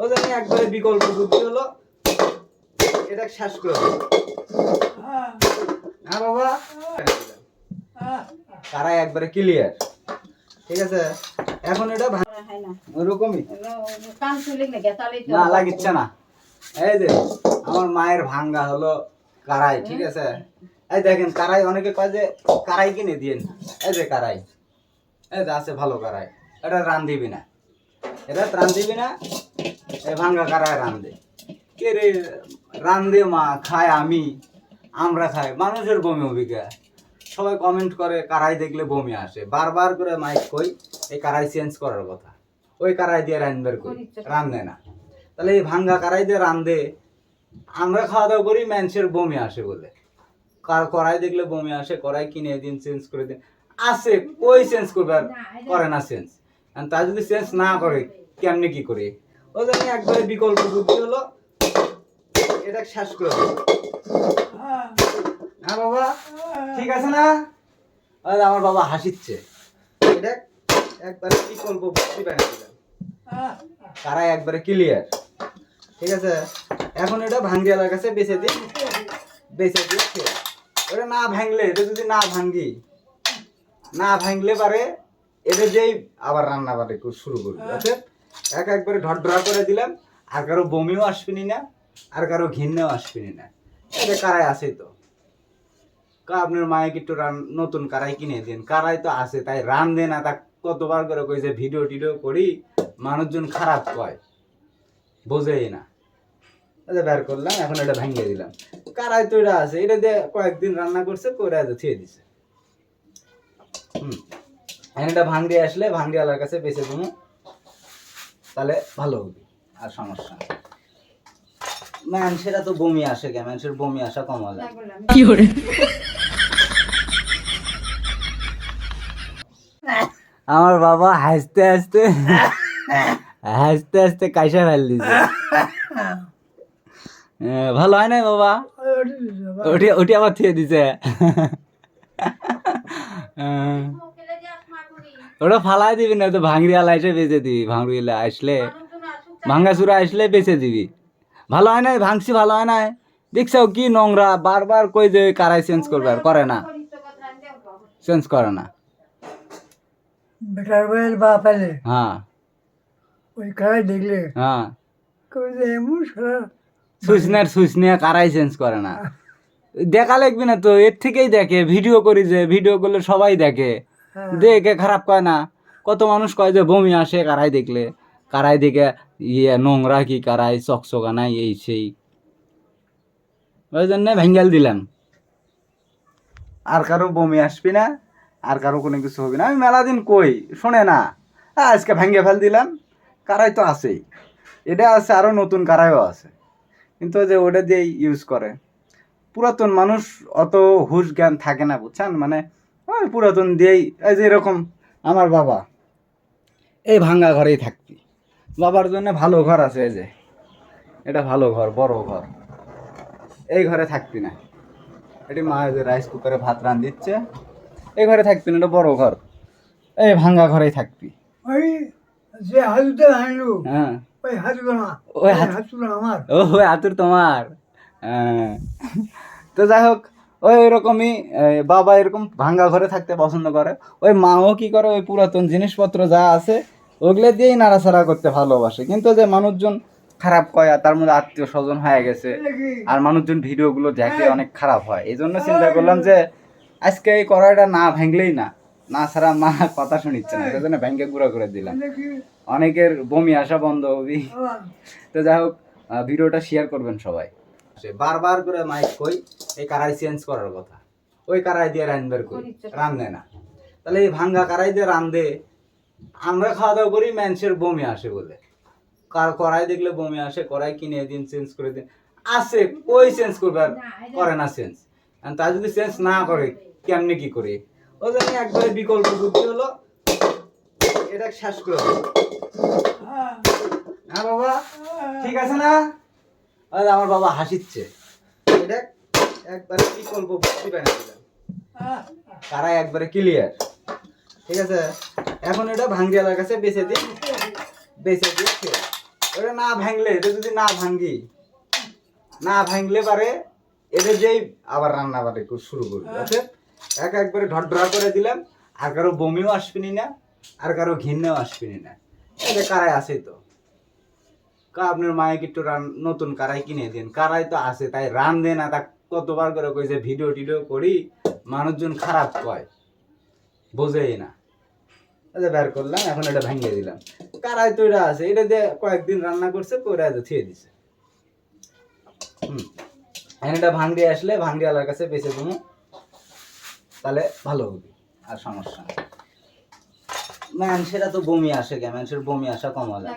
ও জানি একবারে বিকল্প বুদ্ধি হলো, এটা শেষ করে দাও। হ্যাঁ বাবা, কারাই একবারে ক্লিয়ার। ঠিক আছে, এখন এটা ওরকমই না লাগিচ্ছে না। এই যে আমার মায়ের ভাঙ্গা হলো কারাই। ঠিক আছে, এই দেখেন কারাই, অনেকে কয় যে কারাই কিনে দিয়েন। এই যে কারাই, এই যে আছে ভালো কারাই, এটা রান দিবি না, এটা রান দিবি না, এই ভাঙ্গা কারাই রান দে। কে রে রান দে মা, খায় আমি, আমরা খাই, মানুষের বমি অভিজ্ঞা। সবাই কমেন্ট করে কারাই দেখলে বমি আসে, বারবার করে মাইক কই এই কারাই চেঞ্জ করার কথা। ওই কারাই দিয়ে রান্নার কই, রান দেয় না। তাহলে এই ভাঙ্গা কারাই দিয়ে রান দে, আমরা খাওয়া দাওয়া করি, মানুষের বমি আসে বলে। কার কড়াই দেখলে বমি আসে, কড়াই কিনে দিন, চেঞ্জ করে দিন। আসে কই চেঞ্জ করবে, করে না চেঞ্জ। তা যদি চেঞ্জ না করে কেমনি কি করে? ও জানি একবারে বিকল্প বুদ্ধি হলো, এটা শেষ করে দাও। হ্যাঁ বাবা, ঠিক আছে না? আমার বাবা হাসিচ্ছে, এটা একবারে বিকল্প বুদ্ধি বানিয়ে দিলাম, কারাই একবারে ক্লিয়ার। ঠিক আছে, এখন এটা ভাঙ্গিয়ালার কাছে বেঁচে দিই, বেঁচে দিয়ে খেয়ে ওটা না ভাঙলে, এটা যদি না ভাঙ্গি, না ভাঙলে পারে এটা যেই আবার রান্না বাড়ি শুরু করবে। একবারে ঢরঢরা করে দিলাম, আর কারো বমিও আসবেনি না, আর কারো ঘিন্নেও আসবেনি না। এটা কারাই আছে তো, আপনার মায়ের একটু নতুন কারাই কিনে দিন, কারাই তো আছে, তাই রান দে না। তা কতবার করে কই যে ভিডিও টিডিও করি, মানুষজন খারাপ কয়, বোঝেই না। বের করলাম, এখন এটা ভাঙিয়ে দিলাম। কারাই তো এটা আছে, এটা দিয়ে কয়েকদিন রান্না করছে, করে ছেড়ে দিছে। এটা ভাঙড়ি আসলে ভাঙড়িওয়ালার কাছে বেঁচে দেবো, তাহলে ভালো হবে, আর সমস্যা নেই। মানুষের তো বমি আসে, কে মানুষের বমি আসা কমা যায়। কি করে আমার বাবা হাসতে হাসতে হাসতে হাসতে কাইসা ফেল দিছে। ভালো হয় নাই বাবা, ওটি আবার থিয়ে দিছে। ওটা ফালাই দিবি না তো, ভাঙড়িয়ালা এসে বেঁচে দিবি। ভাঙড়িয়ালা আসলে, ভাঙ্গাচুরা আসলে বেঁচে দিবি। ভালো হয় নাই, ভাঙছি ভালো হয় নাই, দেখছো কি নোংরা। বারবার কই যে কারাই চেঞ্জ করবে, আর করে না, চেঞ্জ করে না। বেটার ওয়েল বা ফেলে, হ্যাঁ ওই কারাই দেখলে হ্যাঁ, এমন সারা সুইচ নিয়ে কারাই চেঞ্জ করে না। দেখা লাগবে না তো, এর থেকেই দেখে, ভিডিও করি যে, ভিডিও করলে সবাই দেখে, দেখে খারাপ কয় না। কত মানুষ কয় যে বমি আসে কারাই দেখলে, কারাই দেখে নোংরা কি কারাই, চকচকা নাই, এই সেই। ওই জন্য ভেঙ্গাল দিলাম, আর কারো বমি আসবি না, আর কারো কোনো কিছু হবে না। আমি মেলা দিন কই শোনে না, আজকে ভেঙ্গে ফেল দিলাম। কারাই তো আছেই, এটা আছে, আরো নতুন কারাইও আছে, কিন্তু যে ওটা দিয়ে ইউজ করে। পুরাতন মানুষ অত হুশ জ্ঞান থাকে না, বুঝছেন? মানে ওই পুরাতন দিয়েই, এই যে এরকম আমার বাবা এই ভাঙ্গা ঘরেই থাকবি। বাবার জন্য ভালো ঘর আছে, এই যে এটা ভালো ঘর, বড় ঘর, এই ঘরে থাকবি না। এটি মা যে রাইস কুকারে ভাত রান দিচ্ছে, এই ঘরে থাকবি না, এটা বড় ঘর, এই ভাঙ্গা ঘরেই থাকবি। ওই যে হাতুটা আনলু, হ্যাঁ ওই হাতুটা না, ওই হাতুটা আমার। ও ওই হাতুর তোমার। হ্যাঁ, তো যাই হোক, ওই এরকমই বাবা এরকম ভাঙ্গা ঘরে থাকতে পছন্দ করে। ওই মাও কি করে, ওই পুরাতন জিনিসপত্র যা আছে ওগুলো দিয়েই নাড়াচাড়া করতে ভালোবাসে। কিন্তু যে মানুষজন খারাপ কয়, আর তার মধ্যে আত্মীয় স্বজন হয়ে গেছে, আর মানুষজন ভিডিওগুলো দেখে অনেক খারাপ হয়। এই জন্য চিন্তা করলাম যে আজকে এই কড়াইটা না ভাঙলেই না, না ছাড়া মা কথা শুনিচ্ছে না, সেই জন্য ভেঙে গুঁড়ো করে দিলাম। অনেকের বমি আসা বন্ধ হবি। তো যাই হোক, ভিডিওটা শেয়ার করবেন সবাই। বারবার করে মাইক কই এই কারাই চেঞ্জ করার কথা, ওই কারাই দিয়ে রান্নার কই, রান দেয় না। তাহলে এই ভাঙ্গা কারাই দিয়ে রান দে, আমরা খাওয়া দাওয়া করি, মানুষের বমি আসে বলে। কার কড়াই দেখলে বমি আসে, কড়াই কিনে দিন, চেঞ্জ করে দিন। আসে কই চেঞ্জ করবে, করে না চেঞ্জ। তা যদি চেঞ্জ না করে কেমনি কি করে? ও জানি একবারে বিকল্প বুদ্ধি হলো, এটা শেষ করে দাও। হ্যাঁ বাবা, ঠিক আছে না? আমার বাবা হাসিচ্ছে, এটা একবারে বিকল্প বুদ্ধি বানিয়ে দিলাম, কারাই একবারে ক্লিয়ার। ঠিক আছে, এখন এটা ভাঙ্গিয়ালার কাছে বেঁচে দিই, বেঁচে দিয়ে খেয়ে ওটা না ভাঙলে, এটা যদি না ভাঙ্গি, না ভাঙলে পারে এটা যেই আবার রান্না বাড়ি শুরু করবে, আছে একবারে ঢডঢা করে দিলাম, আর কারো বমিও আসবেনি না, আর কারো ঘৃণাও আসবেনি না। এটা কারাই আছে তো, আপনার মায়ের একটু নতুন কারাই কিনে দিন, কারাই তো আছে, তাই রান দে না, তা কতবার করে কইছে ভিডিও টিডিও করি, মানুষজন খারাপ কয়, বোঝেই না। আচ্ছা বের করলাম, এখন এটা ভাঙিয়ে দিলাম। কারাই তো এটা আছে, এটা দিয়ে কয়েকদিন রান্না করছে, করে থিয়ে দিছে। এটা ভাঙড়ি আসলে ভাঙড়িওয়ালার কাছে বেঁচে দেবো, তাহলে ভালো হবে, আর সমস্যা নেই। মানুষেরা তো বমি আসে, মানুষের বমি আসা কমালে।